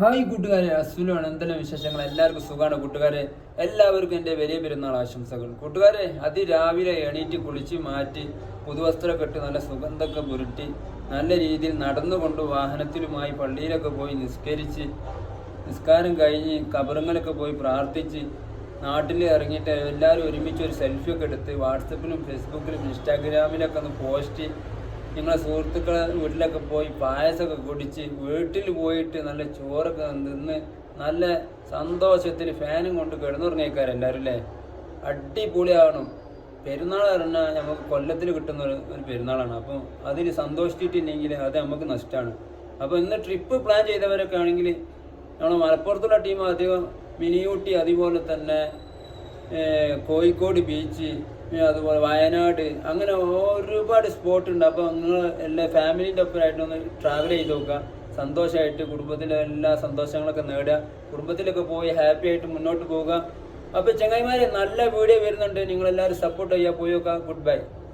Hi കൂട്ടുകാരെ, അസുലാണ്. എന്തെല്ലാം വിശേഷങ്ങൾ? എല്ലാവർക്കും സുഖമാണ് കൂട്ടുകാരെ. എല്ലാവർക്കും എൻ്റെ വലിയ പെരുന്നാൾ ആശംസകൾ കൂട്ടുകാരെ. അതിരാവിലെ എണീറ്റ് കുളിച്ച് മാറ്റി പുതുവസ്ത്രമൊക്കെ ഇട്ട് നല്ല സുഗന്ധമൊക്കെ പുരട്ടി നല്ല രീതിയിൽ നടന്നുകൊണ്ട് വാഹനത്തിലുമായി പള്ളിയിലൊക്കെ പോയി നിസ്കാരം കഴിഞ്ഞ് കബറുങ്ങളൊക്കെ പോയി പ്രാർത്ഥിച്ച് നാട്ടിൽ ഇറങ്ങിയിട്ട് എല്ലാവരും ഒരുമിച്ച് ഒരു സെൽഫിയൊക്കെ എടുത്ത് വാട്സപ്പിലും ഫേസ്ബുക്കിലും ഇൻസ്റ്റാഗ്രാമിലൊക്കെ ഒന്ന് പോസ്റ്റ്, നിങ്ങളെ സുഹൃത്തുക്കളെ വീട്ടിലൊക്കെ പോയി പായസമൊക്കെ കുടിച്ച് വീട്ടിൽ പോയിട്ട് നല്ല ചോറൊക്കെ നിന്ന് നല്ല സന്തോഷത്തിൽ ഫാനും കൊണ്ട് കിടന്നുറങ്ങിയേക്കാരെല്ലാവരും അല്ലേ. അടിപൊളിയാവണം. പെരുന്നാൾ പറഞ്ഞാൽ നമുക്ക് കൊല്ലത്തിൽ കിട്ടുന്ന ഒരു പെരുന്നാളാണ്. അപ്പം അതിൽ സന്തോഷിച്ചിട്ടില്ലെങ്കിൽ അത് നമുക്ക് നഷ്ടമാണ്. അപ്പോൾ ഇന്ന് ട്രിപ്പ് പ്ലാൻ ചെയ്തവരൊക്കെ ആണെങ്കിൽ നമ്മൾ മലപ്പുറത്തുള്ള ടീം അധികം മിനിയൂട്ടി, അതുപോലെ തന്നെ കോഴിക്കോട് ബീച്ച്, അതുപോലെ വയനാട്, അങ്ങനെ ഒരുപാട് സ്പോട്ട് ഉണ്ട്. അപ്പോൾ നിങ്ങൾ എല്ലാ ഫാമിലീൻ്റെ ഒപ്പമായിട്ടൊന്ന് ട്രാവൽ ചെയ്ത് നോക്കുക. സന്തോഷമായിട്ട് കുടുംബത്തിലെ എല്ലാ സന്തോഷങ്ങളൊക്കെ നേടുക, കുടുംബത്തിലൊക്കെ പോയി ഹാപ്പി ആയിട്ട് മുന്നോട്ട് പോവുക. അപ്പോൾ ചങ്ങായിമാരെ, നല്ല വീഡിയോ വരുന്നുണ്ട്, നിങ്ങളെല്ലാവരും സപ്പോർട്ട് ചെയ്യുക. പോയി നോക്കുക. Good bye.